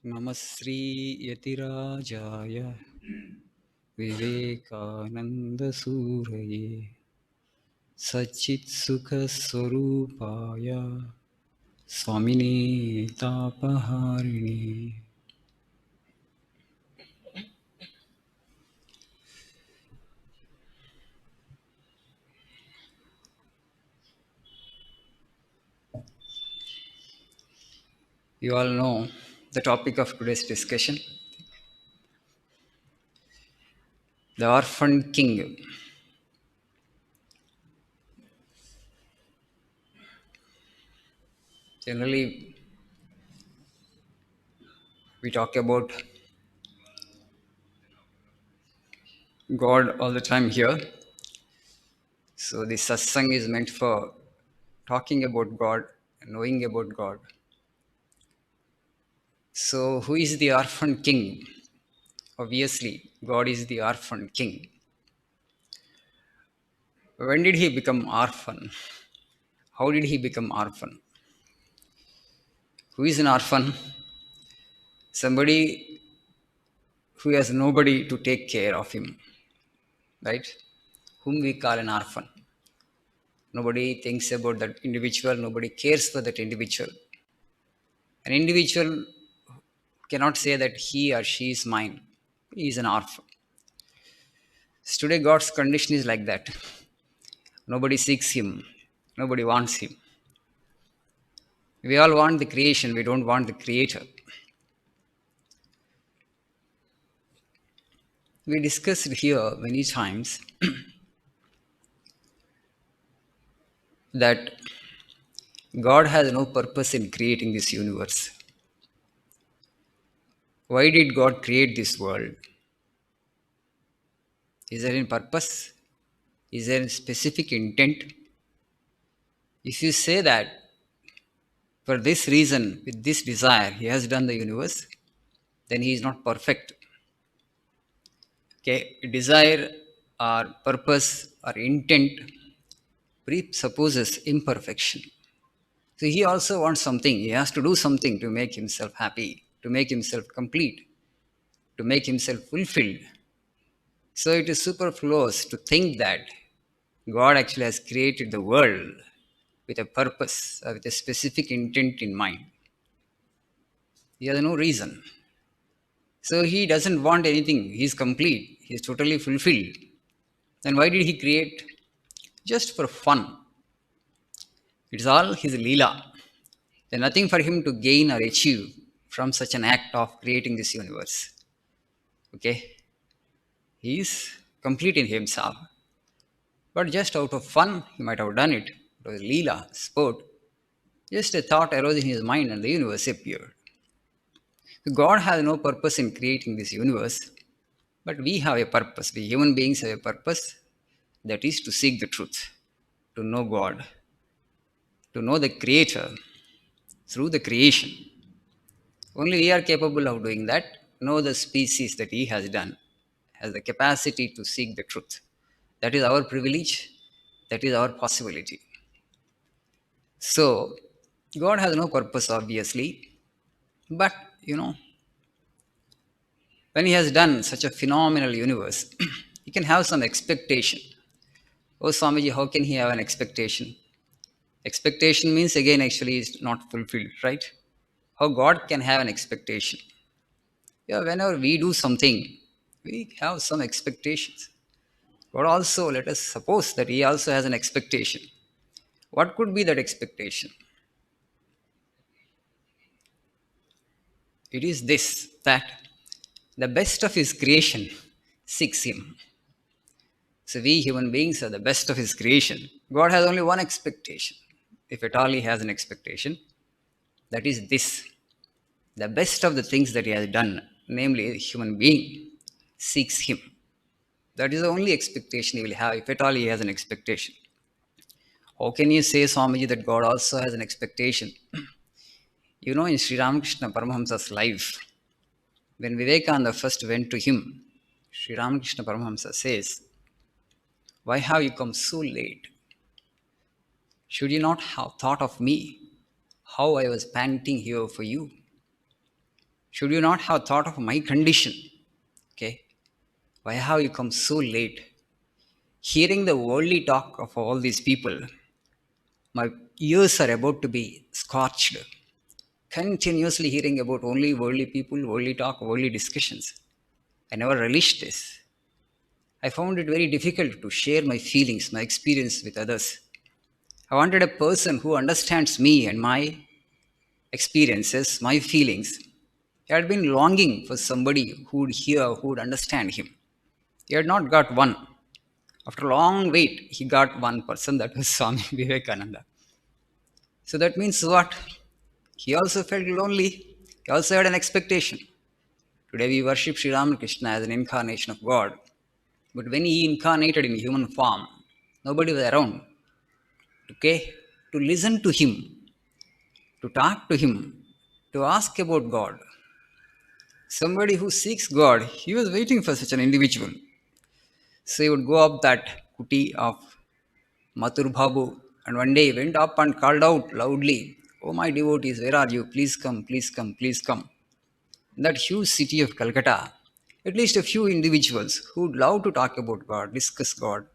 नमस्री यतिराजाय विवेकानन्दसूरये सच्चित्सुखस्वरूपाय स्वामिने तापहारिणे. You all know the topic of today's discussion, the orphaned king. Generally, we talk about God all the time here. So this satsang is meant for talking about God, knowing about God. So who is the orphaned king? Obviously, God is the orphan king. When did he become orphan? How did he become orphan? Who is an orphan? Somebody who has nobody to take care of him, right? Whom we call an orphan. Nobody thinks about that individual, nobody cares for that individual. An individual cannot say that he or she is mine. He is an orphan. So today, God's condition is like that. Nobody seeks him, nobody wants him. We all want the creation, we don't want the creator. We discussed here many times that God has no purpose in creating this universe. Why did God create this world? Is there any purpose? Is there a specific intent? If you say that for this reason, with this desire, he has done the universe, then he is not perfect. Okay, desire or purpose or intent presupposes imperfection. So he also wants something. He has to do something to make himself happy, to make himself complete, to make himself fulfilled. So it is superfluous to think that God actually has created the world with a purpose, with a specific intent in mind. He has no reason. So he doesn't want anything. He is complete. He is totally fulfilled. Then why did he create? Just for fun. It's all his leela. There's nothing for him to gain or achieve from such an act of creating this universe. Okay? He is complete in himself. But just out of fun, he might have done it. It was leela, sport. Just a thought arose in his mind and the universe appeared. God has no purpose in creating this universe, but we have a purpose. We human beings have a purpose, that is to seek the truth, to know God, to know the Creator through the creation. Only we are capable of doing that. Know the species that He has done, has the capacity to seek the truth. That is our privilege, that is our possibility. So, God has no purpose, obviously, but when He has done such a phenomenal universe, He can have some expectation. Oh, Swamiji, how can He have an expectation? Expectation means, again, actually is not fulfilled, right? How God can have an expectation? Yeah, whenever we do something, we have some expectations. God also, let us suppose that He also has an expectation. What could be that expectation? It is this, that the best of His creation seeks Him. So we human beings are the best of His creation. God has only one expectation. If at all He has an expectation, that is this. The best of the things that He has done, namely the human being, seeks Him. That is the only expectation He will have, if at all He has an expectation. How can you say, Swamiji, that God also has an expectation? In Sri Ramakrishna Paramahamsa's life, when Vivekananda first went to him, Sri Ramakrishna Paramahamsa says, "Why have you come so late? Should you not have thought of me, how I was panting here for you? Should you not have thought of my condition? Okay. Why have you come so late? Hearing the worldly talk of all these people, my ears are about to be scorched. Continuously hearing about only worldly people, worldly talk, worldly discussions. I never relished this. I found it very difficult to share my feelings, my experience with others. I wanted a person who understands me and my experiences, my feelings. He had been longing for somebody who would hear, who would understand him. He had not got one. After a long wait, he got one person, that was Swami Vivekananda. So that means what? He also felt lonely. He also had an expectation. Today we worship Sri Ramakrishna as an incarnation of God. But when he incarnated in human form, nobody was around, okay, to listen to him, to talk to him, to ask about God. Somebody who seeks God, he was waiting for such an individual. So he would go up that kuti of Mathur Babu, and one day went up and called out loudly, "Oh, my devotees, where are you? Please come, please come, please come." In that huge city of Calcutta, at least a few individuals who would love to talk about God, discuss God,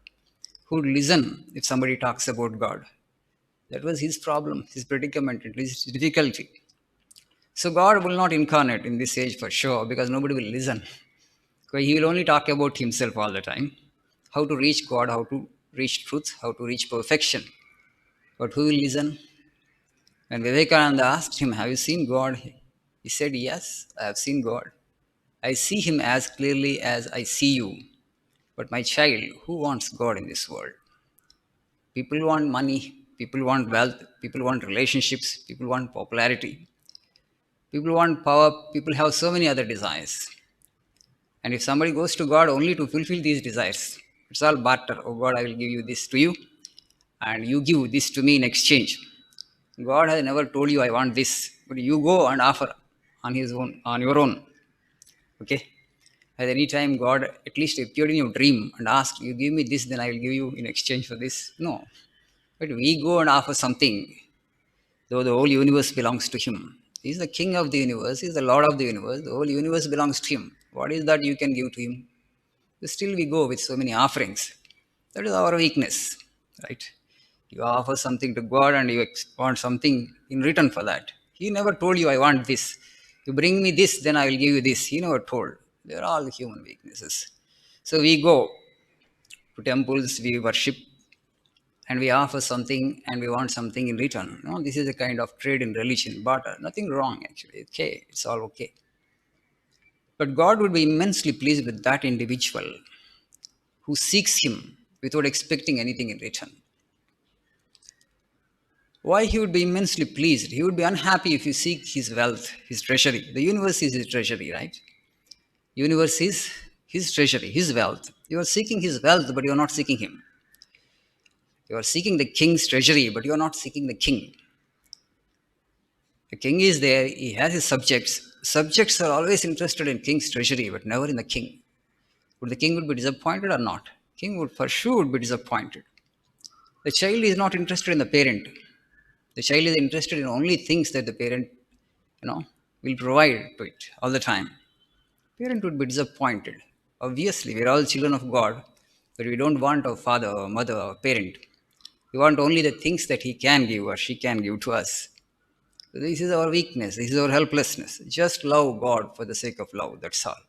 who would listen if somebody talks about God. That was his problem, his predicament, at least his difficulty. So God will not incarnate in this age for sure because nobody will listen. Because he will only talk about himself all the time. How to reach God, how to reach truth, how to reach perfection. But who will listen? When Vivekananda asked him, "Have you seen God?" He said, "Yes, I have seen God. I see him as clearly as I see you. But my child, who wants God in this world? People want money, people want wealth, people want relationships, people want popularity, people want power, people have so many other desires. And if somebody goes to God only to fulfill these desires, it's all barter. Oh God, I will give you this to you, and you give this to me in exchange. God has never told you I want this, but you go and offer on his own, on your own. Okay? At any time God at least appeared in your dream and asked, "You give me this, then I will give you in exchange for this." No. But we go and offer something, though the whole universe belongs to him. He is the king of the universe, he is the Lord of the universe, the whole universe belongs to him. What is that you can give to him? But still we go with so many offerings. That is our weakness, right? You offer something to God and you want something in return for that. He never told you, "I want this. You bring me this, then I will give you this." He never told. They are all human weaknesses. So we go to temples, we worship, and we offer something and we want something in return. No, this is a kind of trade in religion, barter. Nothing wrong actually. Okay, it's all okay. But God would be immensely pleased with that individual who seeks him without expecting anything in return. Why he would be immensely pleased? He would be unhappy if you seek his wealth, his treasury. The universe is his treasury, right? Universe is his treasury, his wealth. You are seeking his wealth, but you are not seeking him. You are seeking the king's treasury, but you are not seeking the king. The king is there, he has his subjects. Subjects are always interested in king's treasury, but never in the king. Would the king would be disappointed or not? King would for sure be disappointed. The child is not interested in the parent. The child is interested in only things that the parent, will provide to it all the time. Parent would be disappointed. Obviously, we're all children of God, but we don't want our father or mother or parent. We want only the things that he can give or she can give to us. So this is our weakness. This is our helplessness. Just love God for the sake of love. That's all.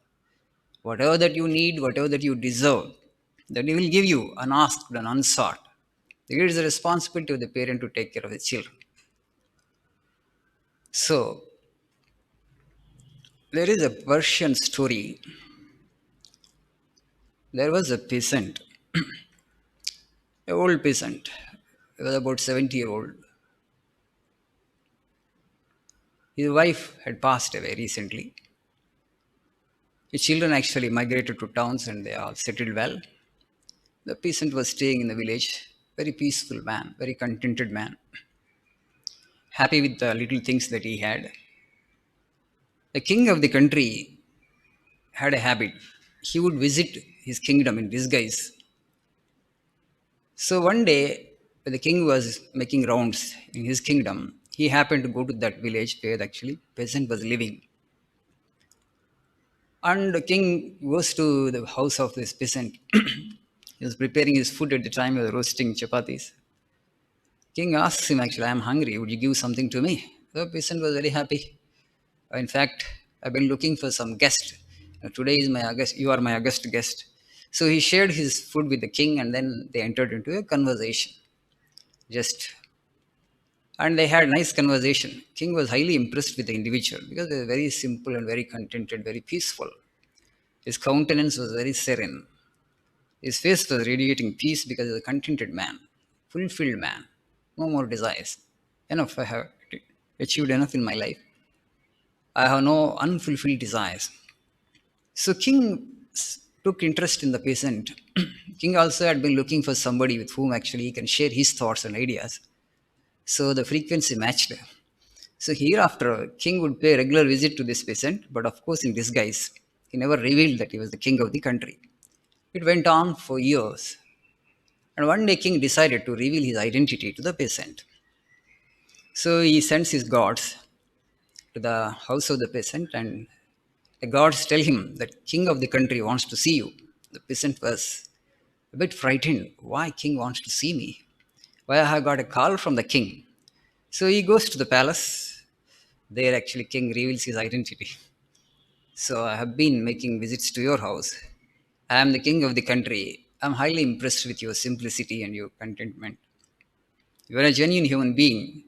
Whatever that you need, whatever that you deserve, that He will give you unasked and unsought. It is the responsibility of the parent to take care of the children. So, there is a Persian story. There was a peasant, an old peasant. He was about 70-year-old. His wife had passed away recently. His children actually migrated to towns and they all settled well. The peasant was staying in the village, very peaceful man, very contented man, happy with the little things that he had. The king of the country had a habit. He would visit his kingdom in disguise. So one day, when the king was making rounds in his kingdom, he happened to go to that village where actually peasant was living. And the king goes to the house of this peasant. He was preparing his food at the time, he was roasting chapatis. King asks him, actually, I'm hungry, would you give something to me? The peasant was very happy. In fact, I've been looking for some guest. Today is my August, you are my August guest. So he shared his food with the king and then they entered into a conversation. Just and they had nice conversation. King was highly impressed with the individual because they were very simple and very contented, very peaceful. His countenance was very serene. His face was radiating peace because he was a contented man, fulfilled man, no more desires. Enough, I have achieved enough in my life. I have no unfulfilled desires. So King took interest in the peasant. King also had been looking for somebody with whom actually he can share his thoughts and ideas. So the frequency matched. So hereafter, King would pay regular visit to this peasant, but of course in disguise. He never revealed that he was the king of the country. It went on for years. And one day King decided to reveal his identity to the peasant. So he sends his guards to the house of the peasant and the guards tell him that king of the country wants to see you. The peasant was a bit frightened. Why king wants to see me? Why I have got a call from the king. So he goes to the palace. There actually king reveals his identity. So I have been making visits to your house. I am the king of the country. I'm highly impressed with your simplicity and your contentment. You are a genuine human being.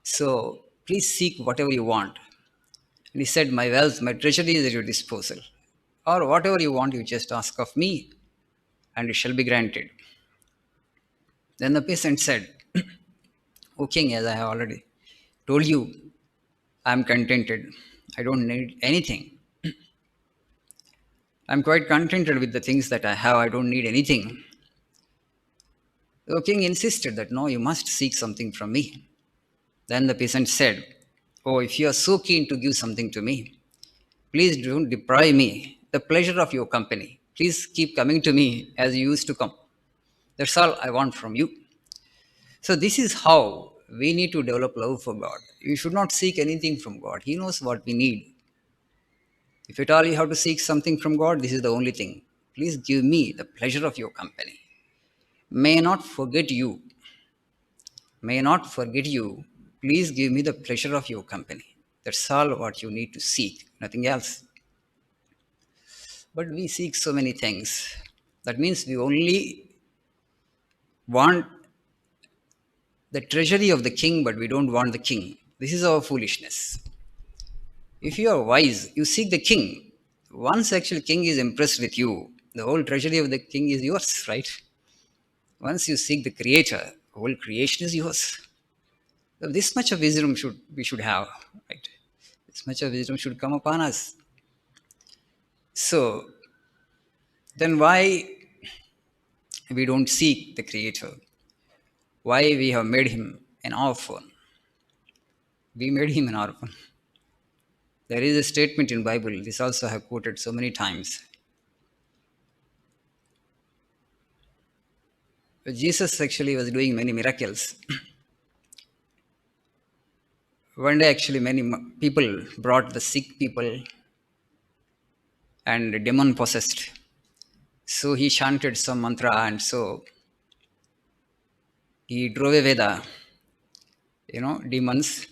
So please seek whatever you want. And he said, my wealth, my treasury is at your disposal. Or whatever you want, you just ask of me, and it shall be granted. Then the peasant said, O king, as I have already told you, I am contented. I don't need anything. I'm quite contented with the things that I have. I don't need anything. The king insisted that no, you must seek something from me. Then the peasant said, oh, if you are so keen to give something to me, please don't deprive me the pleasure of your company. Please keep coming to me as you used to come. That's all I want from you. So, this is how we need to develop love for God. You should not seek anything from God. He knows what we need. If at all you have to seek something from God, this is the only thing. Please give me the pleasure of your company. May I not forget you. May I not forget you. Please give me the pleasure of your company. That's all what you need to seek, nothing else. But we seek so many things. That means we only want the treasury of the king, but we don't want the king. This is our foolishness. If you are wise, you seek the king. Once actually king is impressed with you, the whole treasury of the king is yours, right? Once you seek the creator, the whole creation is yours. So this much of wisdom we should have, right? This much of wisdom should come upon us. So then why we don't seek the creator? Why we have made him an orphan? We made him an orphan. There is a statement in Bible, this also I have quoted so many times. Jesus actually was doing many miracles. One day, actually, many people brought the sick people and demon possessed. So he chanted some mantra, and so he drove away the demons.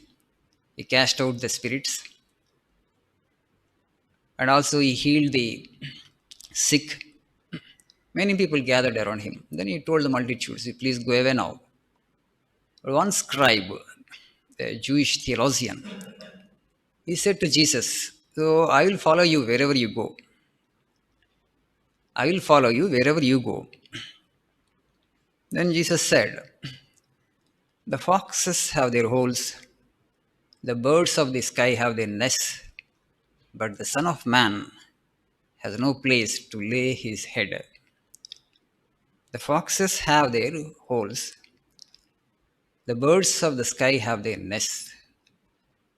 He cast out the spirits, and also he healed the sick. Many people gathered around him. Then he told the multitudes, "Please go away now." But one scribe, a Jewish theologian, he said to Jesus, "So I will follow you wherever you go. I will follow you wherever you go." Then Jesus said, "The foxes have their holes, the birds of the sky have their nests, but the Son of Man has no place to lay his head." The foxes have their holes, the birds of the sky have their nests,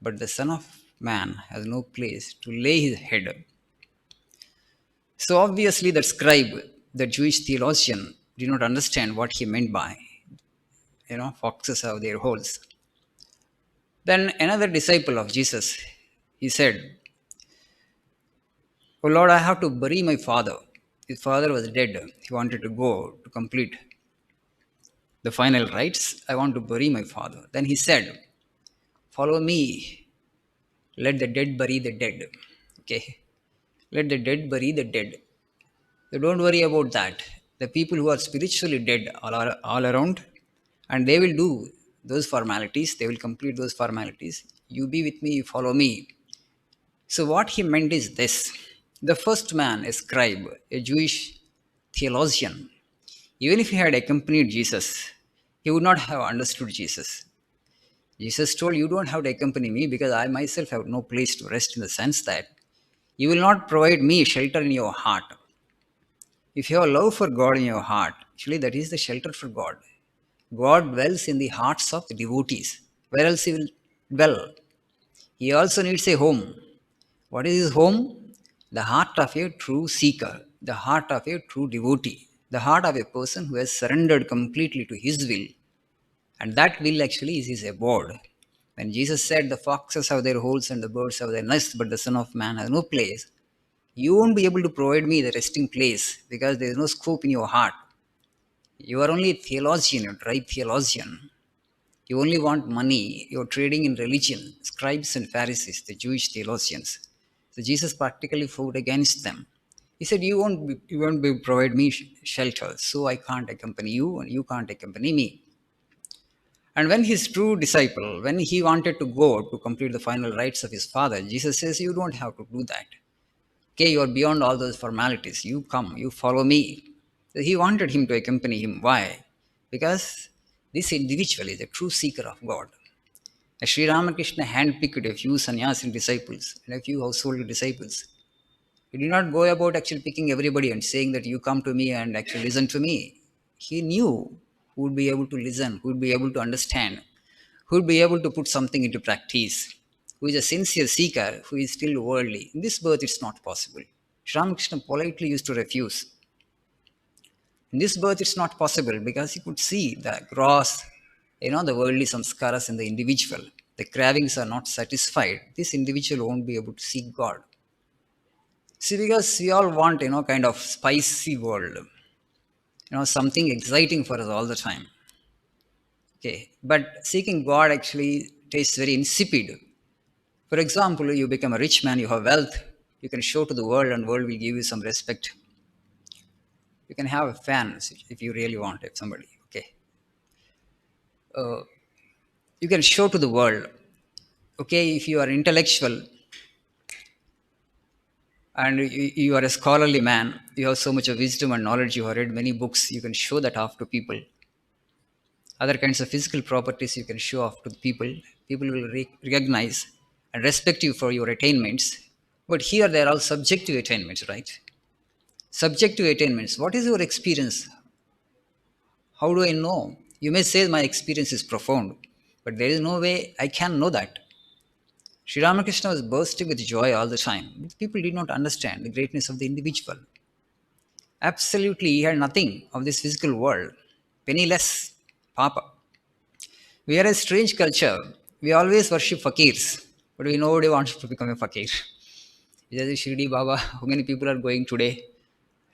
but the Son of Man has no place to lay his head. So obviously, that scribe, the Jewish theologian, did not understand what he meant by, foxes have their holes. Then another disciple of Jesus, he said, Oh Lord, I have to bury my father. His father was dead. He wanted to go to complete the final rites. I want to bury my father. Then he said, follow me. Let the dead bury the dead. Okay. Let the dead bury the dead. So don't worry about that. The people who are spiritually dead are all around, and they will do those formalities. They will complete those formalities. You be with me, you follow me. So what he meant is this: the first man, a scribe, a Jewish theologian, even if he had accompanied Jesus, he would not have understood Jesus. Jesus told, you don't have to accompany me because I myself have no place to rest, in the sense that you will not provide me shelter in your heart. If you have love for God in your heart, actually that is the shelter for God. God dwells in the hearts of the devotees. Where else he will dwell? He also needs a home. What is his home? The heart of a true seeker, the heart of a true devotee, the heart of a person who has surrendered completely to his will. And that will actually is his abode. When Jesus said, the foxes have their holes and the birds have their nests, but the Son of Man has no place, you won't be able to provide me the resting place because there is no scope in your heart. You are only a theologian, a dry theologian. You only want money. You're trading in religion. Scribes and Pharisees, the Jewish theologians. So Jesus practically fought against them. He said, you won't be provide me shelter, so I can't accompany you, and you can't accompany me. And when his true disciple, when he wanted to go to complete the final rites of his father, Jesus says, you don't have to do that. Okay, you are beyond all those formalities. You come, you follow me. So he wanted him to accompany him. Why? Because this individual is a true seeker of God. As Sri Ramakrishna handpicked a few sannyasin disciples and a few household disciples. He did not go about actually picking everybody and saying that you come to me and actually listen to me. He knew who would be able to listen, who would be able to understand, who would be able to put something into practice, who is a sincere seeker, who is still worldly. In this birth, it's not possible. Sri Ramakrishna politely used to refuse. In this birth, it's not possible because he could see the gross, the worldly samskaras in the individual. The cravings are not satisfied. This individual won't be able to seek God. See, because we all want, kind of spicy world, something exciting for us all the time. Okay, but seeking God actually tastes very insipid. For example, you become a rich man, you have wealth, you can show to the world, and world will give you some respect. You can have fans if you really want it, somebody. Okay, you can show to the world. Okay, if you are intellectual and you are a scholarly man, you have so much of wisdom and knowledge, you have read many books, you can show that off to people. Other kinds of physical properties you can show off to the people. People will recognize and respect you for your attainments. But here they are all subjective attainments, right? Subjective attainments. What is your experience? How do I know? You may say my experience is profound, but there is no way I can know that. Sri Ramakrishna was bursting with joy all the time. People did not understand the greatness of the individual. Absolutely, he had nothing of this physical world. Penniless, Papa. We are a strange culture. We always worship fakirs, but we nobody wants to become a fakir. Just Shirdi Baba, how many people are going today?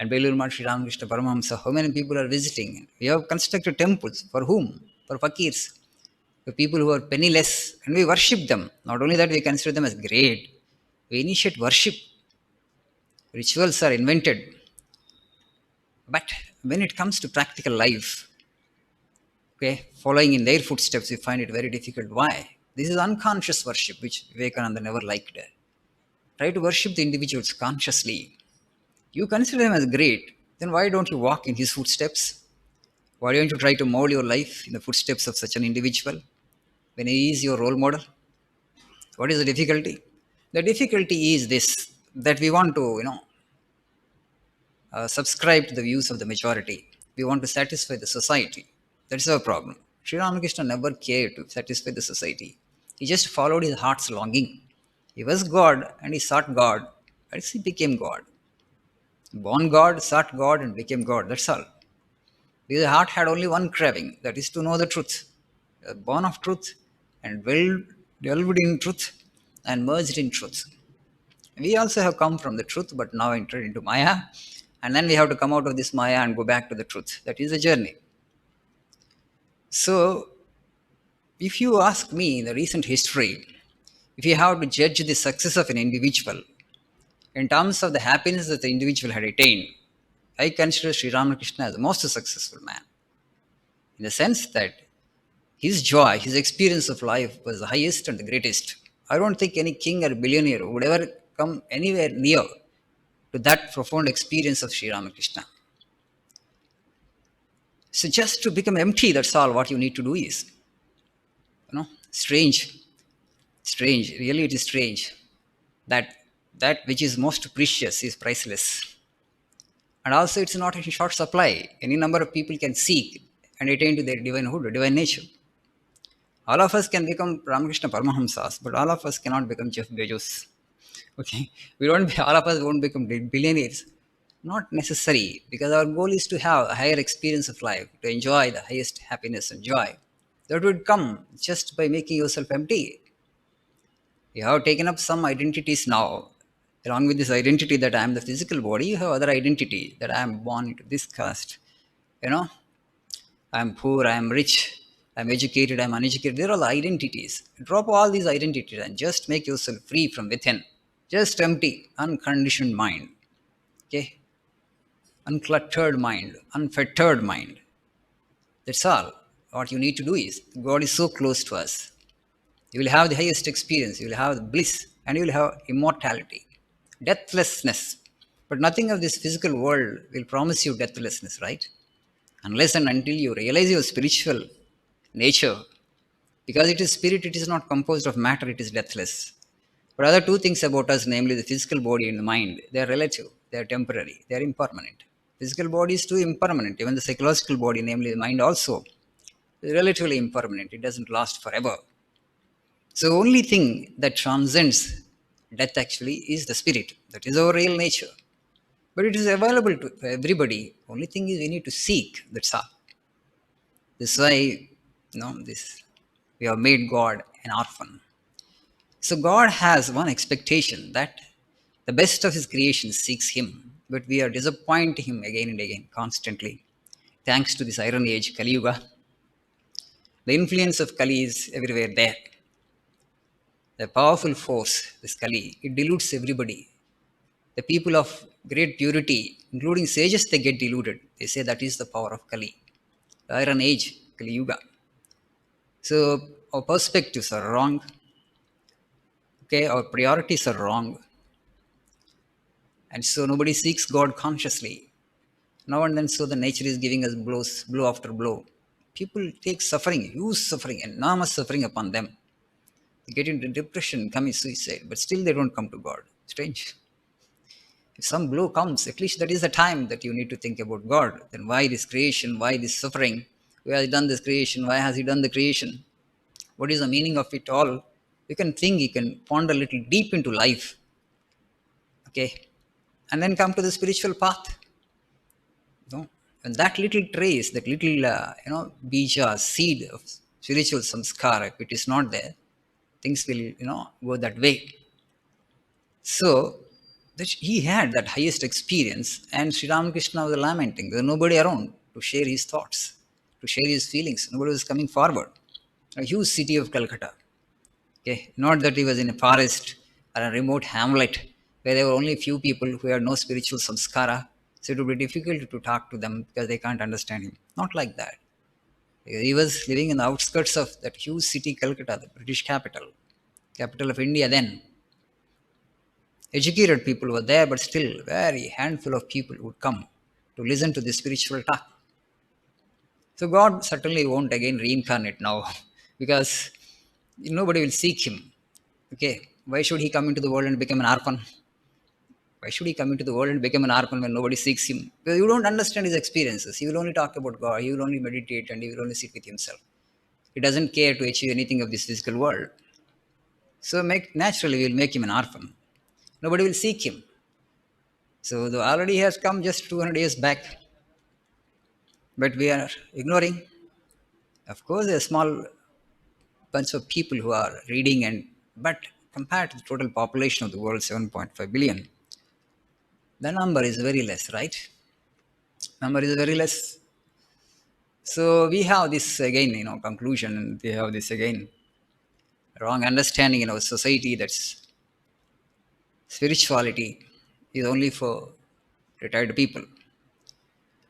And Belur Mat Sri Ramakrishna Paramahamsa, how many people are visiting? We have constructed temples. For whom? For fakirs. For people who are penniless. And we worship them. Not only that, we consider them as great. We initiate worship. Rituals are invented. But when it comes to practical life, okay, following in their footsteps, we find it very difficult. Why? This is unconscious worship, which Vivekananda never liked. Try to worship the individuals consciously. You consider him as great, then why don't you walk in his footsteps? Why don't you try to mold your life in the footsteps of such an individual when he is your role model? What is the difficulty? The difficulty is this, that we want to, subscribe to the views of the majority. We want to satisfy the society. That's our problem. Sri Ramakrishna never cared to satisfy the society. He just followed his heart's longing. He was God and he sought God, and he became God. Born God, sought God, and became God. That's all. Because the heart had only one craving, that is to know the truth. Born of truth and delved in truth and merged in truth. We also have come from the truth, but now entered into Maya. And then we have to come out of this Maya and go back to the truth. That is the journey. So, if you ask me in the recent history, if you have to judge the success of an individual in terms of the happiness that the individual had attained, I consider Sri Ramakrishna as the most successful man in the sense that his joy, his experience of life was the highest and the greatest. I don't think any king or billionaire would ever come anywhere near to that profound experience of Sri Ramakrishna. So just to become empty, that's all what you need to do is. Strange, strange, really it is strange that that which is most precious is priceless. And also it's not in short supply. Any number of people can seek and attain to their divinehood, divine nature. All of us can become Ramakrishna Paramahamsas, but all of us cannot become Jeff Bezos. Okay, all of us won't become billionaires. Not necessary, because our goal is to have a higher experience of life, to enjoy the highest happiness and joy. That would come just by making yourself empty. You have taken up some identities now. Along with this identity that I am the physical body, you have other identity that I am born into this caste. You know, I am poor, I am rich, I am educated, I am uneducated. They're all identities. Drop all these identities and just make yourself free from within. Just empty, unconditioned mind. Okay? Uncluttered mind, unfettered mind. That's all. What you need to do is, God is so close to us. You will have the highest experience, you will have the bliss, and you will have immortality, deathlessness. But nothing of this physical world will promise you deathlessness, right? Unless and until you realize your spiritual nature. Because it is spirit, it is not composed of matter, it is deathless. But other two things about us, namely the physical body and the mind, they are relative, they are temporary, they are impermanent. Physical body is too impermanent. Even the psychological body, namely the mind, also is relatively impermanent. It doesn't last forever. So, the only thing that transcends death actually is the spirit. That is our real nature. But it is available to everybody. Only thing is we need to seek. That's all. This is why, this we have made God an orphan. So God has one expectation that the best of His creation seeks Him, but we are disappointing Him again and again, constantly. Thanks to this Iron Age, Kali Yuga, the influence of Kali is everywhere there. The powerful force, this Kali, it dilutes everybody. The people of great purity, including sages, they get deluded. They say that is the power of Kali, the Iron Age, Kali Yuga. So our perspectives are wrong. Okay, our priorities are wrong. And so nobody seeks God consciously. Now and then, so the nature is giving us blows, blow after blow. People take suffering, huge suffering, enormous suffering upon them. They get into depression, commit suicide, but still they don't come to God. Strange. If some blow comes, at least that is the time that you need to think about God. Then why this creation? Why this suffering? Who has done this creation? Why has He done the creation? What is the meaning of it all? You can think, you can ponder a little deep into life. Okay. And then come to the spiritual path. And that little trace, that little, bija, seed of spiritual samskara, if it is not there, things will, go that way. So, that he had that highest experience, and Sri Ramakrishna was lamenting. There was nobody around to share his thoughts, to share his feelings. Nobody was coming forward. A huge city of Calcutta. Okay, not that he was in a forest or a remote hamlet where there were only few people who had no spiritual samskara. So it would be difficult to talk to them because they can't understand him. Not like that. He was living in the outskirts of that huge city, Calcutta, the British capital of India then. Educated people were there, but still very handful of people would come to listen to the spiritual talk. So God certainly won't again reincarnate now because nobody will seek him. Okay, why should he come into the world and become an orphan? Why should he come into the world and become an orphan when nobody seeks him? Because you don't understand his experiences. He will only talk about God. He will only meditate and he will only sit with himself. He doesn't care to achieve anything of this physical world. So naturally, we will make him an orphan. Nobody will seek him. So the already has come just 200 years back, but we are ignoring. Of course, a small bunch of people who are reading but compared to the total population of the world, 7.5 billion, the number is very less, right? Number is very less. So we have this again, conclusion, and we have this again wrong understanding in our society that's spirituality is only for retired people.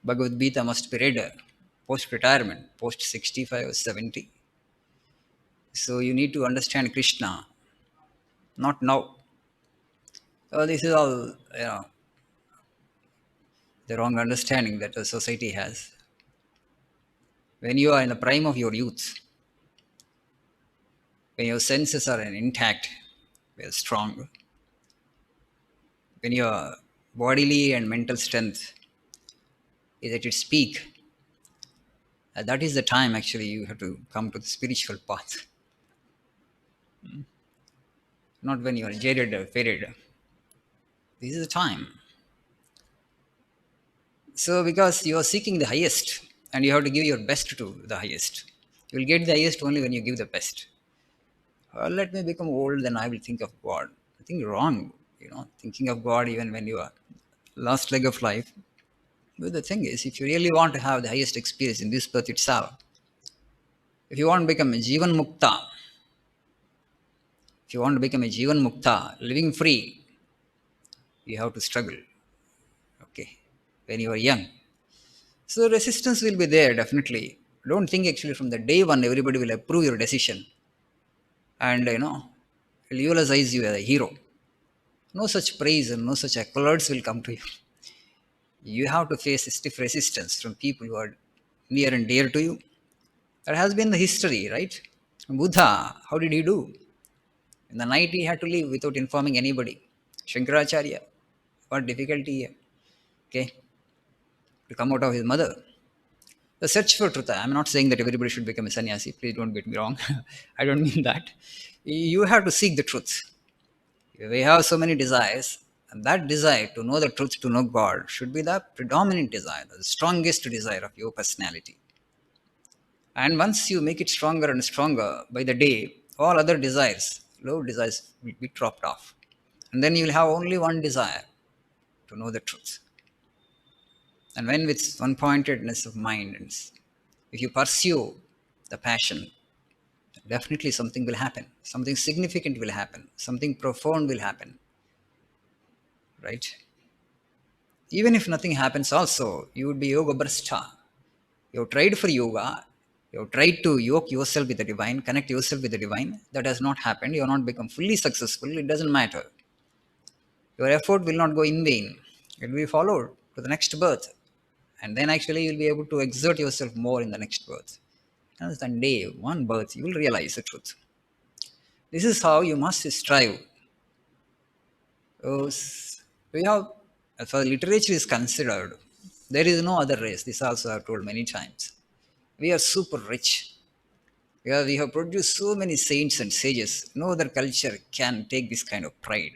Bhagavad Gita must be read post retirement, post 65 or 70. So you need to understand Krishna, not now. This is all the wrong understanding that the society has. When you are in the prime of your youth, when your senses are intact, very strong, when your bodily and mental strength is at its peak, that is the time actually you have to come to the spiritual path, not when you are jaded or faded. This is the time. So, because you are seeking the highest and you have to give your best to the highest, you will get the highest only when you give the best. Let me become old, then I will think of God. I think wrong, thinking of God even when you are last leg of life. But the thing is, if you really want to have the highest experience in this birth itself, if you want to become a Jivan Mukta, if you want to become a Jivan Mukta, living free, you have to struggle, okay, when you are young. So resistance will be there, definitely. Don't think actually from the day one everybody will approve your decision and, will eulogize you as a hero. No such praise and no such accolades will come to you. You have to face stiff resistance from people who are near and dear to you. That has been the history, right? Buddha, how did he do? In the night he had to leave without informing anybody. Shankaracharya, what difficulty, okay, to come out of his mother. The search for truth. I'm not saying that everybody should become a sannyasi. Please don't get me wrong. I don't mean that. You have to seek the truth. We have so many desires, and that desire to know the truth, to know God, should be the predominant desire, the strongest desire of your personality. And once you make it stronger and stronger by the day, all other desires, low desires, will be dropped off. And then you will have only one desire to know the truth. And when with one pointedness of mind, if you pursue the passion, definitely something will happen. Something significant will happen. Something profound will happen. Right? Even if nothing happens, also, you would be yoga brashta. You have tried for yoga. You have tried to yoke yourself with the divine, connect yourself with the divine. That has not happened. You have not become fully successful. It doesn't matter. Your effort will not go in vain. It will be followed to the next birth. And then actually you'll be able to exert yourself more in the next birth. And then day, one birth, you will realize the truth. This is how you must strive. We have, as far as literature is considered, there is no other race. This also I have told many times. We are super rich. We have produced so many saints and sages. No other culture can take this kind of pride.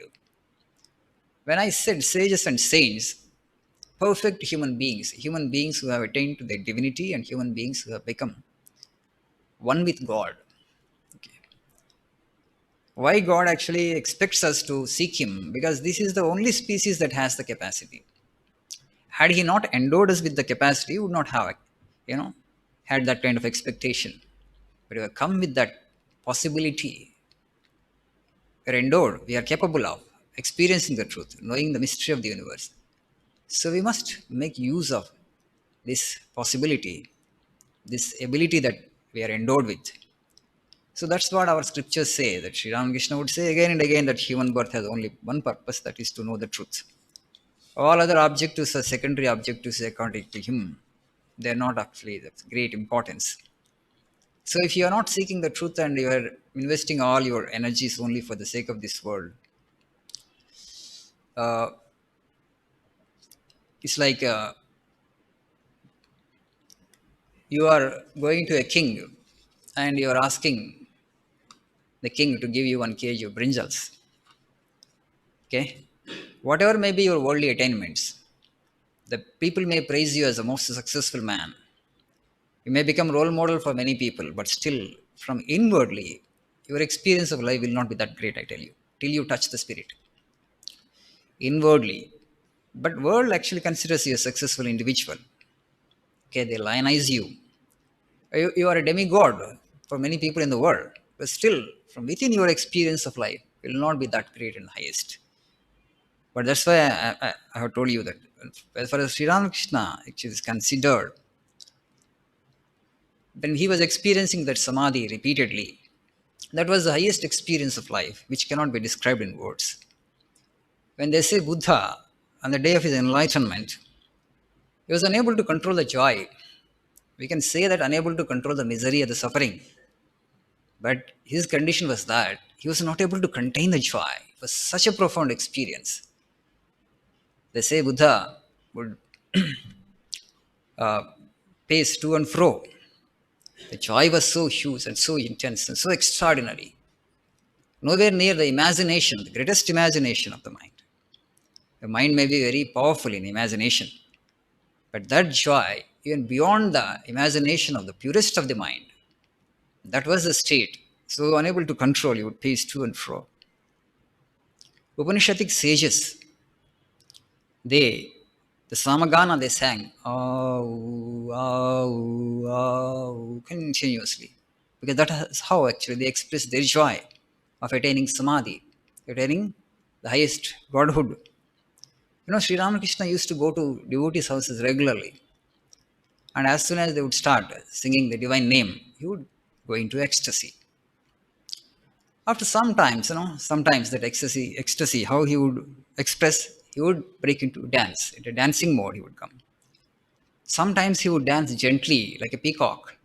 When I said sages and saints, perfect human beings who have attained to their divinity and human beings who have become one with God. Why God actually expects us to seek Him? Because this is the only species that has the capacity. Had He not endowed us with the capacity, we would not have, had that kind of expectation. But we have come with that possibility. We are endowed, we are capable of experiencing the truth, knowing the mystery of the universe. So we must make use of this possibility, this ability that we are endowed with. So that's what our scriptures say, that Sri Ramakrishna would say again and again that human birth has only one purpose, that is to know the truth. All other objectives are secondary objectives according to him. They are not actually of great importance. So if you are not seeking the truth and you are investing all your energies only for the sake of this world, uh, it's like you are going to a king and you are asking the king to give you 1 kg of brinjals. Okay? Whatever may be your worldly attainments, the people may praise you as the most successful man. You may become role model for many people, but still, from inwardly, your experience of life will not be that great, I tell you. till you touch the spirit inwardly. But world actually considers you a successful individual. Okay, they lionize you. You are a demigod for many people in the world, but still, from within your experience of life, will not be that great and highest. But that's why I have told you that as far as Sri Ramakrishna actually is considered, when he was experiencing that samadhi repeatedly, that was the highest experience of life, which cannot be described in words. When they say Buddha, on the day of his enlightenment, he was unable to control the joy. We can say that unable to control the misery or the suffering. But his condition was that he was not able to contain the joy. It was such a profound experience. They say Buddha would uh, pace to and fro. The joy was so huge and so intense and so extraordinary. Nowhere near the imagination, the greatest imagination of the mind. The mind may be very powerful in imagination, but that joy, even beyond the imagination of the purest of the mind, that was the state. So unable to control, you would pace to and fro. Upanishadic sages, they, the Samagana, they sang, "Aau, aau, aau," continuously. Because that is how actually they express their joy of attaining samadhi, attaining the highest godhood. Sri Ramakrishna used to go to devotees' houses regularly. And as soon as they would start singing the divine name, he would go into ecstasy. After sometimes that ecstasy, how he would express, he would break into dance. Into dancing mode, he would come. Sometimes he would dance gently, like a peacock.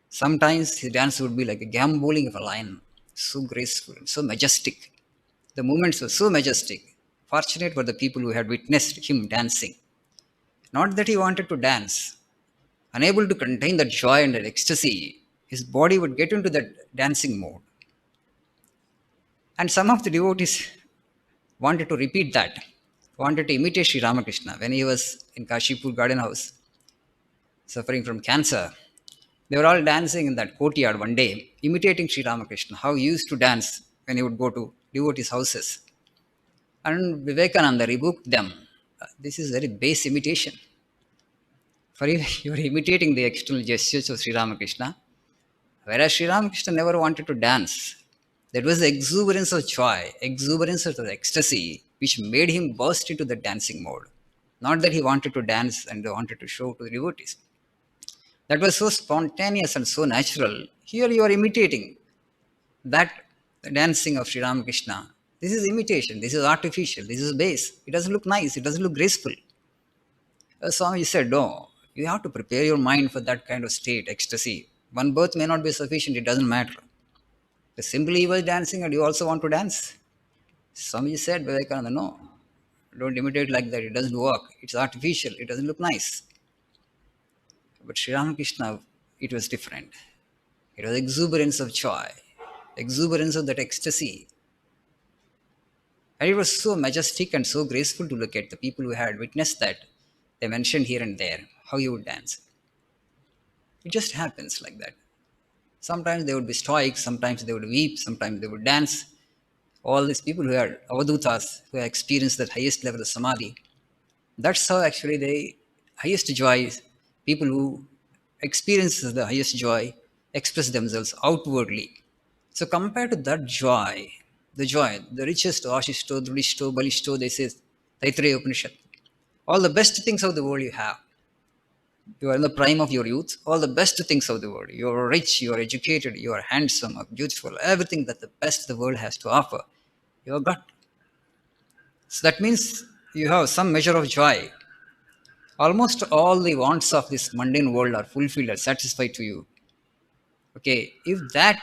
Sometimes his dance would be like a gamboling of a lion, so graceful, so majestic. The movements were so majestic. Fortunate were the people who had witnessed him dancing. Not that he wanted to dance. Unable to contain that joy and that ecstasy, his body would get into that dancing mode. And some of the devotees wanted to repeat that, wanted to imitate Sri Ramakrishna when he was in Kashipur garden house, suffering from cancer. They were all dancing in that courtyard one day, imitating Sri Ramakrishna, how he used to dance when he would go to devotees' houses. And Vivekananda rebuked them. This is very base imitation. For you are imitating the external gestures of Sri Ramakrishna, whereas Sri Ramakrishna never wanted to dance. That was the exuberance of joy, exuberance of the ecstasy, which made him burst into the dancing mode. Not that he wanted to dance and wanted to show to the devotees. That was so spontaneous and so natural. Here you are imitating that dancing of Sri Ramakrishna. This is imitation, this is artificial, this is base. It doesn't look nice, it doesn't look graceful. Swami said, no, you have to prepare your mind for that kind of state, ecstasy. One birth may not be sufficient, it doesn't matter. Simply he was dancing and you also want to dance. Swami said, Vivekananda, no, don't imitate like that, it doesn't work. It's artificial, it doesn't look nice. But Sri Ramakrishna, it was different. It was exuberance of joy, exuberance of that ecstasy. And it was so majestic and so graceful to look at. The people who had witnessed that, they mentioned here and there how you would dance. It just happens like that. Sometimes they would be stoic, sometimes they would weep, sometimes they would dance. All these people who are avadutas, who have experienced that highest level of samadhi, that's how actually the highest joy, people who experience the highest joy, express themselves outwardly. So compared to that joy, the richest, Ashishto, Drudishto, Balishto, they say, Taittiriya Upanishad, all the best things of the world you have. You are in the prime of your youth, all the best things of the world. You are rich, you are educated, you are handsome, beautiful, everything that the best the world has to offer, you have got. So that means you have some measure of joy. Almost all the wants of this mundane world are fulfilled, are satisfied to you. Okay, if that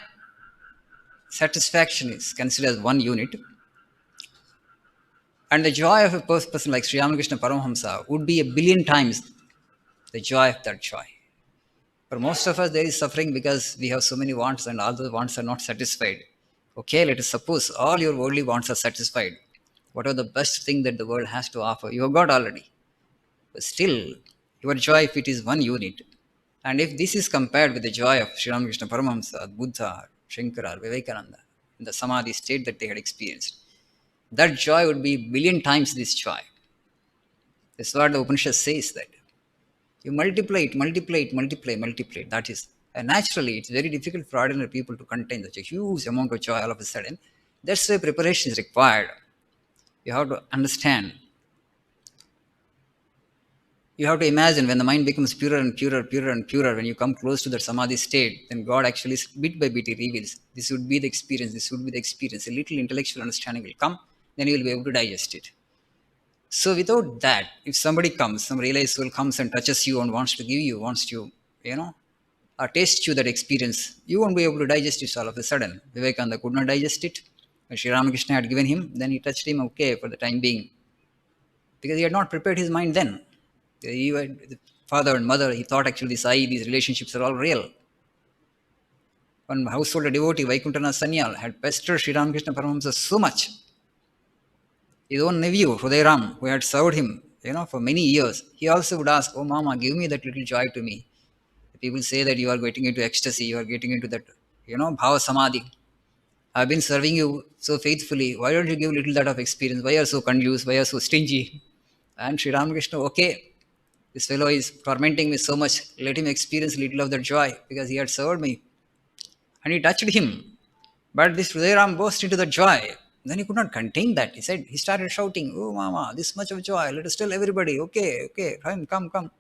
satisfaction is considered as one unit, and the joy of a person like Sri Ramakrishna Paramahamsa would be a billion times the joy of that joy. For most of us, there is suffering because we have so many wants and all those wants are not satisfied. Okay, let us suppose all your worldly wants are satisfied. What are the best thing that the world has to offer? You have got already. But still, your joy, if it is one unit, and if this is compared with the joy of Sri Ramakrishna Paramahamsa, Buddha, Shankara, Vivekananda, in the Samadhi state that they had experienced, that joy would be billion times this joy. That's what the Upanishad says that. You multiply it, multiply it, multiply, multiply it. That is, naturally, it's very difficult for ordinary people to contain such a huge amount of joy all of a sudden. That's why preparation is required. You have to understand. You have to imagine when the mind becomes purer and purer, purer and purer, when you come close to that samadhi state, then God actually, bit by bit, He reveals this would be the experience, this would be the experience. A little intellectual understanding will come, then you will be able to digest it. So without that, if somebody comes, some realized soul comes and touches you and wants to give you, wants to, you know, taste you that experience, you won't be able to digest it all of a sudden. Vivekananda could not digest it. When Sri Ramakrishna had given him, then he touched him okay for the time being, because he had not prepared his mind then. The father and mother, he thought actually this I, these relationships are all real. One household devotee, Vaikuntana Sanyal, had pestered Sri Ramakrishna Paramahamsa so much. His own nephew, Ram, who had served him, for many years, he also would ask, "Oh, Mama, give me that little joy to me." People say that you are getting into ecstasy, you are getting into that, bhava samadhi. I've been serving you so faithfully. Why don't you give little that of experience? Why are you so confused? Why are you so stingy? And Sri Ramakrishna, okay, this fellow is tormenting me so much. Let him experience little of that joy because he had served me. And he touched him. But this Ram burst into the joy. Then he could not contain that. He started shouting, "Oh, Mama, this much of joy. Let us tell everybody. Okay, okay, come, come."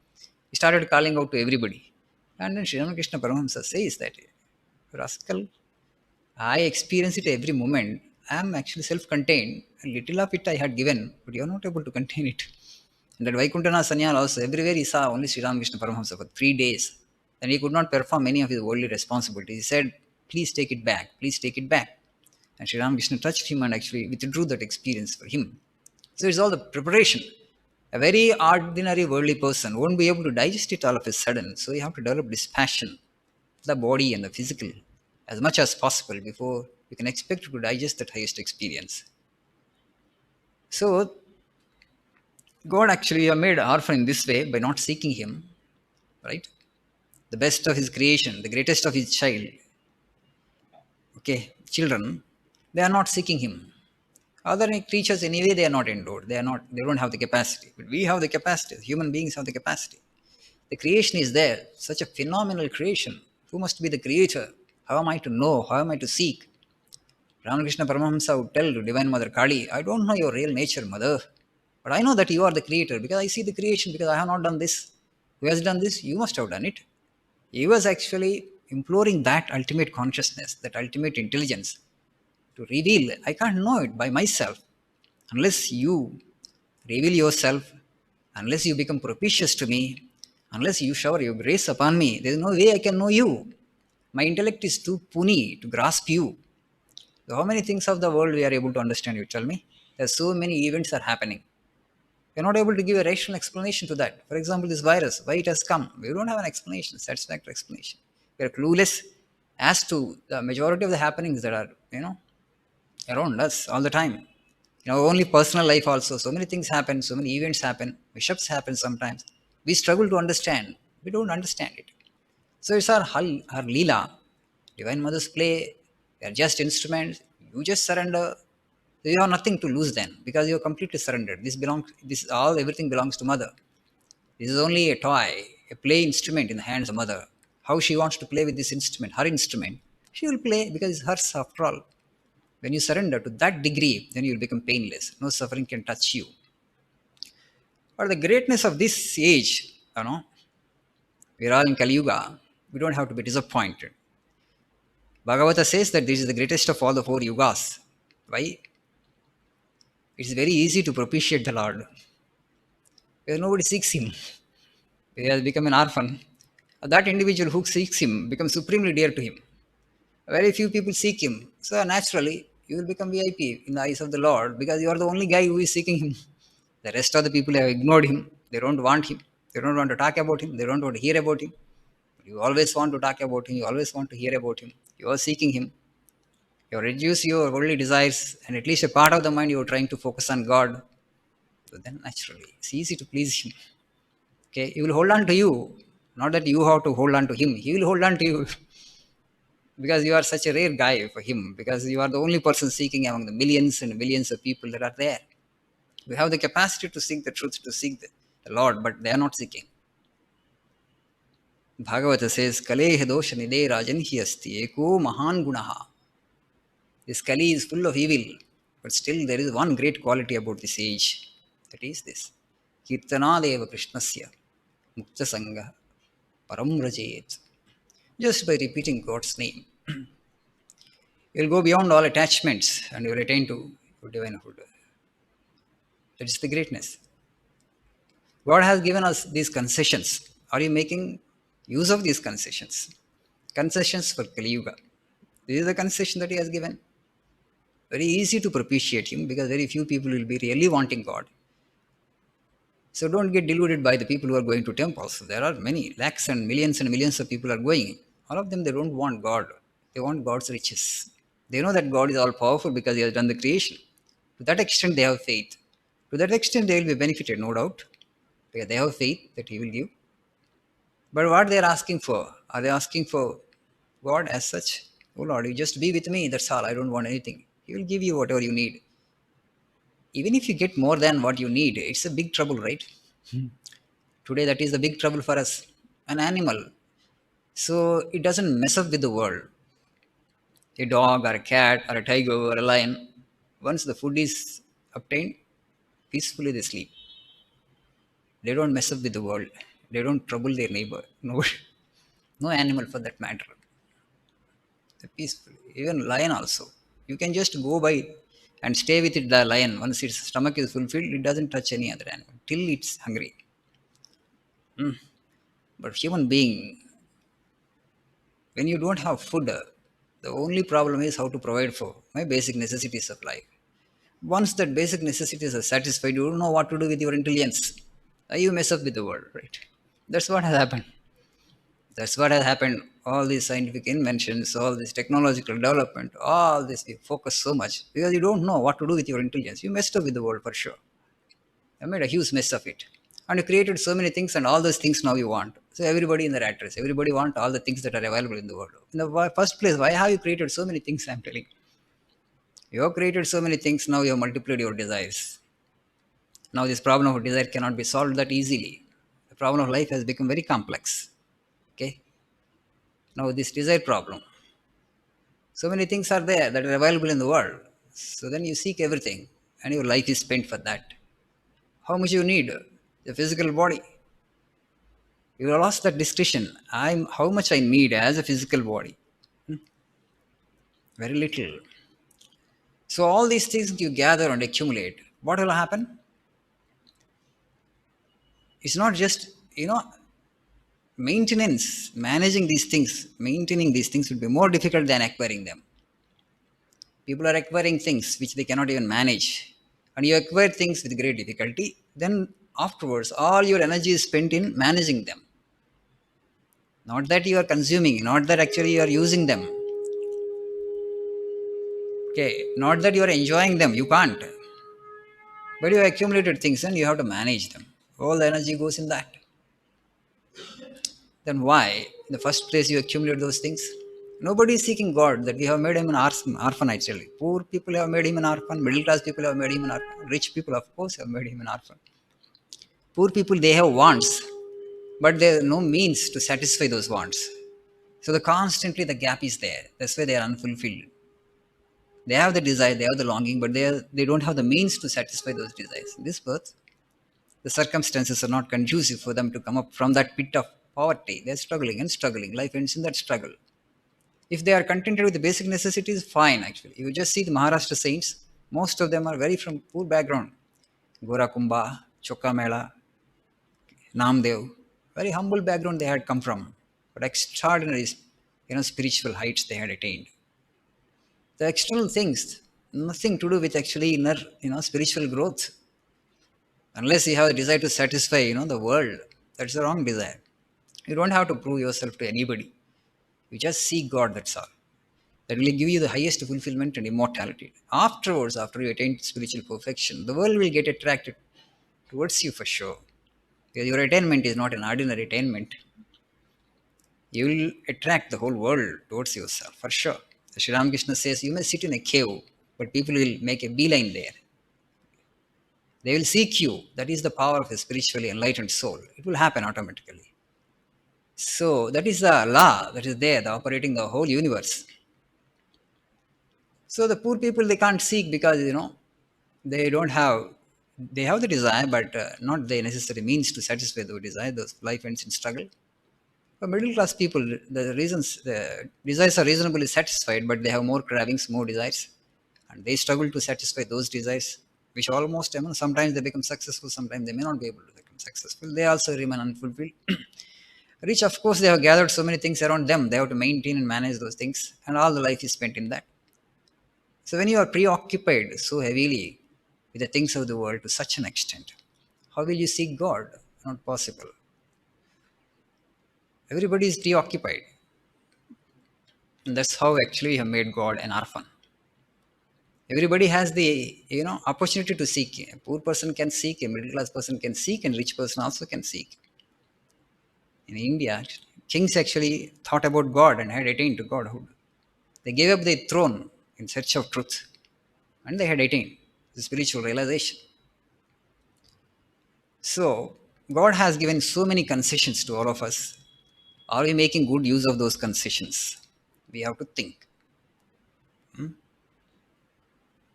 He started calling out to everybody. And then Sri Ramakrishna Paramahamsa says that, "Rascal, I experience it every moment. I am actually self contained. A little of it I had given, but you are not able to contain it." And that Vaikuntana Sanyal also, everywhere he saw only Sri Ramakrishna Paramahamsa for 3 days. Then he could not perform any of his worldly responsibilities. He said, "Please take it back, please take it back." And Sri Ramakrishna touched him and actually withdrew that experience for him. So it's all the preparation. A very ordinary worldly person won't be able to digest it all of a sudden. So you have to develop this passion, the body and the physical, as much as possible before you can expect to digest that highest experience. So God actually made orphan in this way by not seeking him, right? The best of his creation, the greatest of his child, okay, children, they are not seeking him. Other creatures, anyway, they are not endowed. They don't have the capacity. But we have the capacity. Human beings have the capacity. The creation is there. Such a phenomenal creation. Who must be the creator? How am I to know? How am I to seek? Ramakrishna Paramahamsa would tell to Divine Mother Kali, "I don't know your real nature, Mother. But I know that you are the creator because I see the creation because I have not done this. Who has done this? You must have done it." He was actually imploring that ultimate consciousness, that ultimate intelligence to reveal. I can't know it by myself. Unless you reveal yourself, unless you become propitious to me, unless you shower your grace upon me, there is no way I can know you. My intellect is too puny to grasp you. So how many things of the world we are able to understand? You tell me. There's so many events are happening. We're not able to give a rational explanation to that. For example, this virus, why it has come, we don't have an explanation, satisfactory explanation. We are clueless as to the majority of the happenings that are, around us all the time. Only personal life also. So many things happen, so many events happen, mishaps happen sometimes. We struggle to understand. We don't understand it. So it's our Leela. Divine Mothers play, they are just instruments. You just surrender. So you have nothing to lose then because you are completely surrendered. Everything belongs to Mother. This is only a toy, a play instrument in the hands of Mother. How she wants to play with this instrument, her instrument, she will play because it's hers after all. When you surrender to that degree, then you will become painless. No suffering can touch you. But the greatness of this age, we're all in Kali Yuga. We don't have to be disappointed. Bhagavata says that this is the greatest of all the 4 yugas. Why? It's very easy to propitiate the Lord. Because nobody seeks him. He has become an orphan. That individual who seeks him becomes supremely dear to him. Very few people seek him. So naturally, you will become VIP in the eyes of the Lord because you are the only guy who is seeking him. The rest of the people have ignored him. They don't want him. They don't want to talk about him. They don't want to hear about him. You always want to talk about him. You always want to hear about him. You are seeking him. You reduce your worldly desires, and at least a part of the mind you are trying to focus on God. So then naturally, it's easy to please him. Okay, he will hold on to you. Not that you have to hold on to him. He will hold on to you. because you are such a rare guy for him, because you are the only person seeking among the millions and millions of people that are there. We have the capacity to seek the truth, to seek the Lord, but they are not seeking. Bhagavata says, Kalehe dosha nide rajan hi asti eko mahan gunaha. This Kali is full of evil, but still there is one great quality about this age. That is this. Kirtanadeva Krishnasya Mukta Sangha Param Rajayet. Just by repeating God's name, you'll go beyond all attachments and you'll attain to your divinehood. That is the greatness. God has given us these concessions. Are you making use of these concessions? Concessions for Kali Yuga. This is the concession that He has given. Very easy to propitiate Him because very few people will be really wanting God. So don't get deluded by the people who are going to temples. There are many, lakhs and millions of people are going. All of them, they don't want God. They want God's riches. They know that God is all powerful because He has done the creation. To that extent, they have faith. To that extent, they will be benefited, no doubt, because they have faith that He will give. But what they are asking for? Are they asking for God as such? Oh Lord, you just be with me. That's all. I don't want anything. He will give you whatever you need. Even if you get more than what you need, it's a big trouble, right? Today, that is the big trouble for us. An animal. So it doesn't mess up with the world. A dog or a cat or a tiger or a lion, once the food is obtained, peacefully they sleep. They don't mess up with the world. They don't trouble their neighbor. No, no animal for that matter. They're peaceful. Even lion also. You can just go by and stay with it, the lion. Once its stomach is fulfilled, it doesn't touch any other animal till it's hungry. But human being, when you don't have food, the only problem is how to provide for my basic necessities of life. Once that basic necessities are satisfied, you don't know what to do with your intelligence. You mess up with the world, right? That's what has happened. That's what has happened. All these scientific inventions, all this technological development, all this, we focus so much because you don't know what to do with your intelligence. You messed up with the world for sure. You made a huge mess of it. And you created so many things, and all those things now you want. So everybody in the rat race, everybody want all the things that are available in the world. In the first place, why have you created so many things? I'm telling you, have created so many things. Now you have multiplied your desires. Now this problem of desire cannot be solved that easily. The problem of life has become very complex. Okay. Now this desire problem. So many things are there that are available in the world. So then you seek everything, and your life is spent for that. How much you need? The physical body. You lost that discussion. I'm how much I need as a physical body. Very little. So all these things you gather and accumulate. What will happen? It's not just maintenance, managing these things, maintaining these things will be more difficult than acquiring them. People are acquiring things which they cannot even manage. And you acquire things with great difficulty, then afterwards all your energy is spent in managing them. Not that you are consuming, not that actually you are using them. Okay, not that you are enjoying them, you can't. But you have accumulated things and you have to manage them. All the energy goes in that. Then why, in the first place, you accumulate those things? Nobody is seeking God, that we have made him an orphan, actually. Poor people have made him an orphan, middle class people have made him an orphan, rich people, of course, have made him an orphan. Poor people, they have wants, but there are no means to satisfy those wants. So the constantly the gap is there. That's why they are unfulfilled. They have the desire, they have the longing, but they don't have the means to satisfy those desires. In this birth, the circumstances are not conducive for them to come up from that pit of poverty. They're struggling and struggling. Life ends in that struggle. If they are contented with the basic necessities, fine actually. You just see the Maharashtra saints, most of them are very from poor background. Gora Kumbha, Chokamela, Namdev, very humble background they had come from, but extraordinary, spiritual heights they had attained. The external things, nothing to do with actually inner, spiritual growth. Unless you have a desire to satisfy, the world, that's the wrong desire. You don't have to prove yourself to anybody. You just seek God, that's all. That will give you the highest fulfillment and immortality. Afterwards, after you attain spiritual perfection, the world will get attracted towards you for sure. Because your attainment is not an ordinary attainment. you will attract the whole world towards yourself for sure. Sri Ramakrishna says you may sit in a cave, but people will make a beeline there. They will seek you. That is the power of a spiritually enlightened soul. It will happen automatically. So that is the law that is there, the operating the whole universe. So the poor people they can't seek because they don't have they have the desire, but not the necessary means to satisfy the desire. Those life ends in struggle. For middle class people, the desires are reasonably satisfied, but they have more cravings, more desires, and they struggle to satisfy those desires, which almost sometimes they become successful, sometimes they may not be able to become successful. They also remain unfulfilled. Rich, of course, they have gathered so many things around them. They have to maintain and manage those things, and all the life is spent in that. So when you are preoccupied so heavily with the things of the world to such an extent, how will you seek God? Not possible. Everybody is preoccupied. And that's how actually we have made God an orphan. Everybody has the opportunity to seek. A poor person can seek, a middle class person can seek, and rich person also can seek. In India, kings actually thought about God and had attained to godhood. They gave up their throne in search of truth, and they had attained the spiritual realization. So, God has given so many concessions to all of us. Are we making good use of those concessions? We have to think.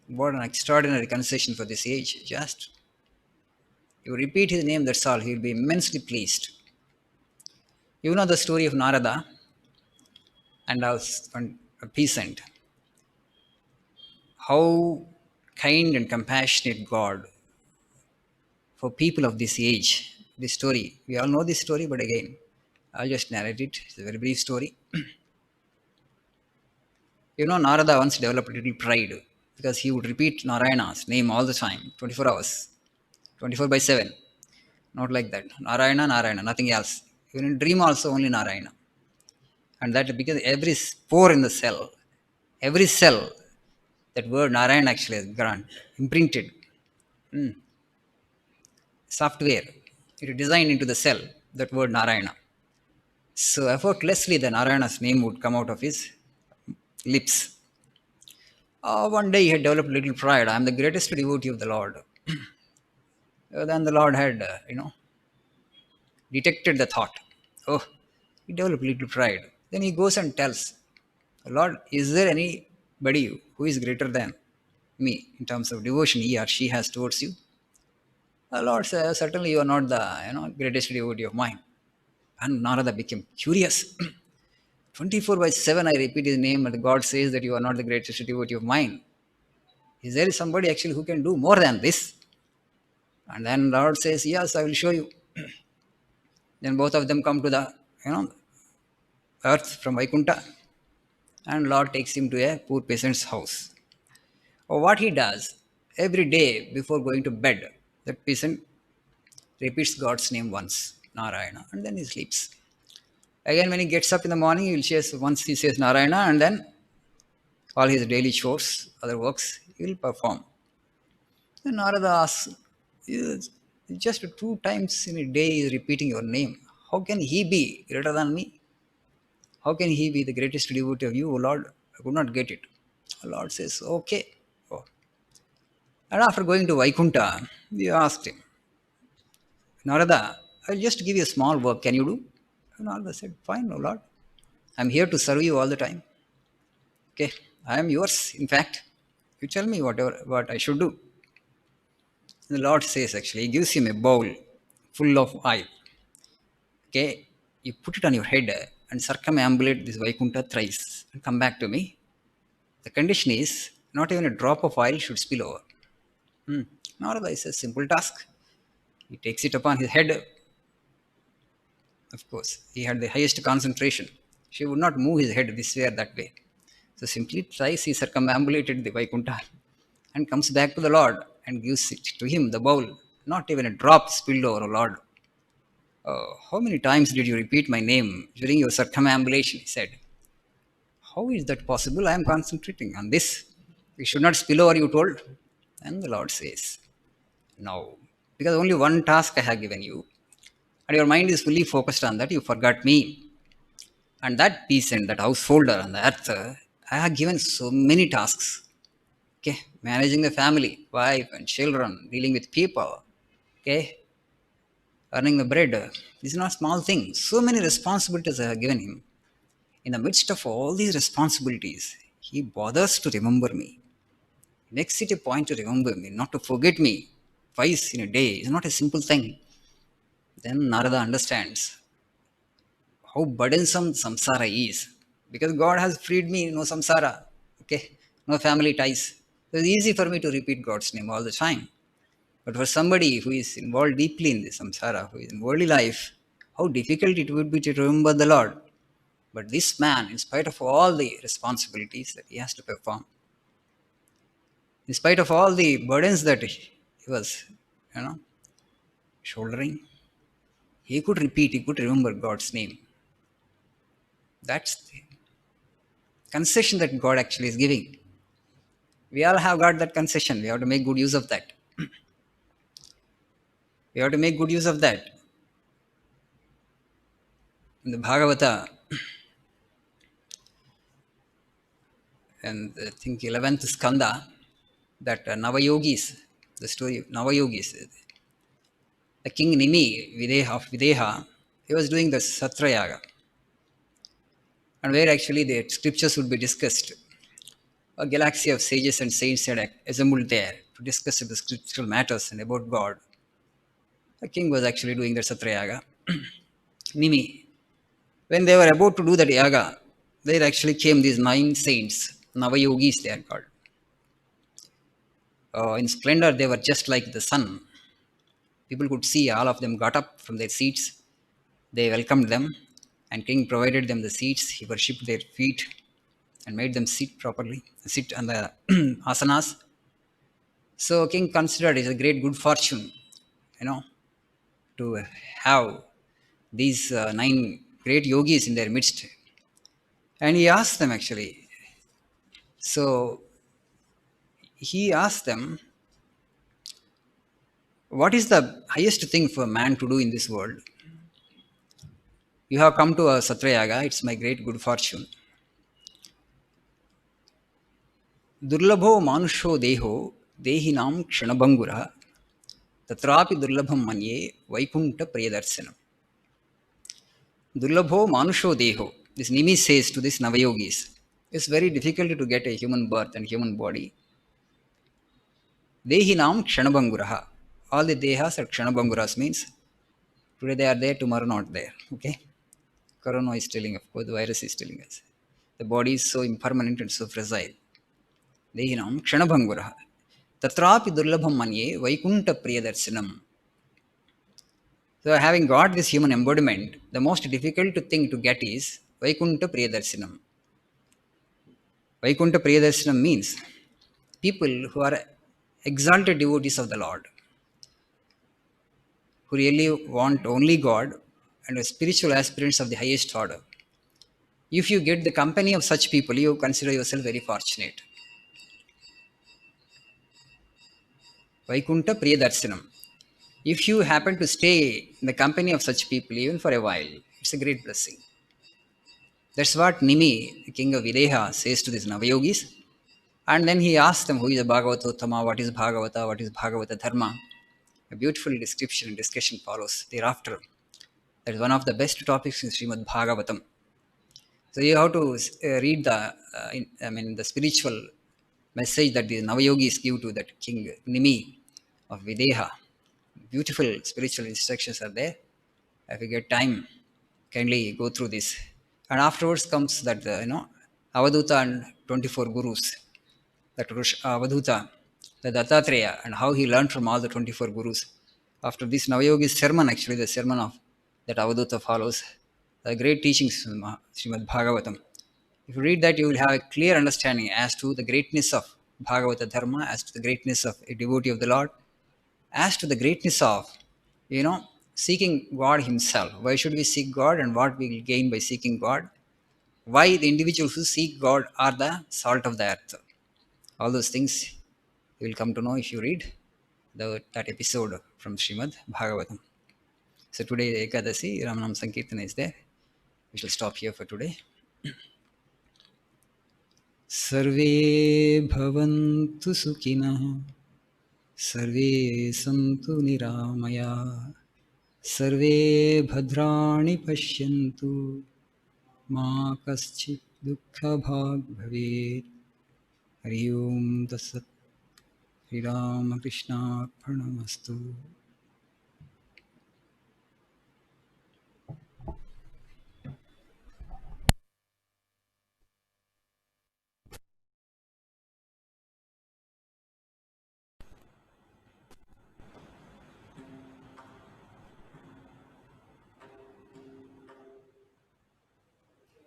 What an extraordinary concession for this age. Just you repeat his name, that's all. He will be immensely pleased. You know the story of Narada and a peasant. How kind and compassionate God for people of this age. This story, we all know this story, but again, I'll just narrate it. It's a very brief story. Narada once developed a little pride because he would repeat Narayana's name all the time, 24 hours, 24 by 7. Not like that. Narayana, Narayana, nothing else. Even in dream also only Narayana. And that because every spore in the cell, every cell, that word Narayana actually is gone, imprinted, software. It is designed into the cell, that word Narayana. So effortlessly the Narayana's name would come out of his lips. One day he had developed a little pride. I am the greatest devotee of the Lord. Then the Lord had, detected the thought. Oh, he developed a little pride. Then he goes and tells, Lord, is there anybody who is greater than me in terms of devotion he or she has towards you? The Lord says, certainly you are not the greatest devotee of mine. And Narada became curious. 24 by 7 I repeat his name, and God says that you are not the greatest devotee of mine. Is there somebody actually who can do more than this? And then Lord says, yes, I will show you. Then both of them come to the earth from Vaikunta, and Lord takes him to a poor peasant's house. Or what he does, every day before going to bed, that peasant repeats God's name once, Narayana, and then he sleeps. Again, when he gets up in the morning, once he says Narayana, and then all his daily chores, other works, he will perform. Then Narada asks, "You- just 2 times in a day he is repeating your name. How can he be greater than me? How can he be the greatest devotee of you, O Lord? I could not get it." The Lord says, okay. Oh. And after going to Vaikunta, we asked him, Narada, I'll just give you a small work. Can you do? And Narada said, fine, O Lord. I'm here to serve you all the time. Okay, I am yours, in fact. You tell me what I should do. And the Lord says, actually, He gives him a bowl full of oil. Okay, you put it on your head and circumambulate this Vaikuntha thrice and come back to me. The condition is not even a drop of oil should spill over. Narada is a simple task. He takes it upon his head. Of course, he had the highest concentration. She would not move his head this way or that way. So simply thrice he circumambulated the Vaikuntha and comes back to the Lord and gives it to him, the bowl. Not even a drop spilled over, O Lord. How many times did you repeat my name during your circumambulation? He said. How is that possible? I am concentrating on this. You should not spill over, you told. And the Lord says, no, because only one task I have given you, and your mind is fully focused on that, you forgot me. And that peasant, that householder on the earth, I have given so many tasks. Okay, managing the family, wife and children, dealing with people. Okay, earning the bread. This is not small thing. So many responsibilities I have given him. In the midst of all these responsibilities, he bothers to remember me. Makes it a point to remember me, not to forget me twice in a day. It's not a simple thing. Then Narada understands how burdensome samsara is. Because God has freed me, no samsara, okay, no family ties. So it's easy for me to repeat God's name all the time. But for somebody who is involved deeply in the samsara, who is in worldly life, how difficult it would be to remember the Lord. But this man, in spite of all the responsibilities that he has to perform, in spite of all the burdens that he was, you know, shouldering, he could repeat, he could remember God's name. That's the concession that God actually is giving. We all have got that concession. We have to make good use of that. We have to make good use of that. In the Bhagavata, and I think 11th skanda, that Navayogis, the story of Navayogis, the king Nimi Videha, of Videha, he was doing the Satrayaga, and where actually the scriptures would be discussed. A galaxy of sages and saints had assembled there to discuss the scriptural matters and about God. The king was actually doing the Satrayaga. Nimi, when they were about to do that yaga, there actually came these nine saints, Navayogis they are called. In splendor, they were just like the sun. People could see all of them got up from their seats. They welcomed them, and king provided them the seats. He worshipped their feet and made them sit properly, sit on the asanas. So king considered it a great good fortune, you know, to have these nine great yogis in their midst. And he asked them actually. So he asked them, what is the highest thing for man to do in this world? You have come to a Satrayaga, it's my great good fortune. Durlabho manusho deho dehinam kshanabangura tatrapi durlabham manye vaikunta priyadarsanam. Durlabho manusho deho. This Nimi says to this Navayogis, it's very difficult to get a human birth and human body. Dehinam kshanabanguraha. All the dehas are kshanabhanguras means today they are there, tomorrow not there. Okay? Corona is telling, of course, the virus is telling us. The body is so impermanent and so fragile. Dehinam kshanabhanguraha. Tatrapi durlabham manye vaikunta priyadarsanam. So having got this human embodiment, the most difficult thing to get is vaikunta priyadarsanam. Vaikunta priyadarsanam means people who are exalted devotees of the Lord, who really want only God and are spiritual aspirants of the highest order. If you get the company of such people, you consider yourself very fortunate. Vaikunta Priyadarsanam. If you happen to stay in the company of such people even for a while, it's a great blessing. That's what Nimi, the king of Videha, says to these Navayogis. And then he asks them, who is a Bhagavatottama, what is Bhagavata, what is Bhagavata Dharma. A beautiful description and discussion follows thereafter. That is one of the best topics in Srimad Bhagavatam. So you have to read the spiritual message that the Navayogis give to that king Nimi of Videha. Beautiful spiritual instructions are there. If you get time, kindly go through this. And afterwards comes that Avaduta and 24 gurus. That Avaduta, the Dattatreya, and how he learned from all the 24 gurus. After this Navayogi's sermon, actually the sermon of that Avaduta follows the great teachings from Srimad Bhagavatam. If you read that, you will have a clear understanding as to the greatness of Bhagavata Dharma, as to the greatness of a devotee of the Lord, as to the greatness of, seeking God Himself. Why should we seek God and what we will gain by seeking God? Why the individuals who seek God are the salt of the earth. All those things you will come to know if you read that episode from Srimad Bhagavatam. So today Ekadasi, Ramanam Sankirtana is there. We shall stop here for today. सर्वे भवन्तु सुखिनः सर्वे सन्तु निरामयाः सर्वे भद्राणि पश्यन्तु मा कश्चित् दुःखभाग् भवेत् हरि ओम तत्सत् श्रीरामकृष्णार्पणमस्तु।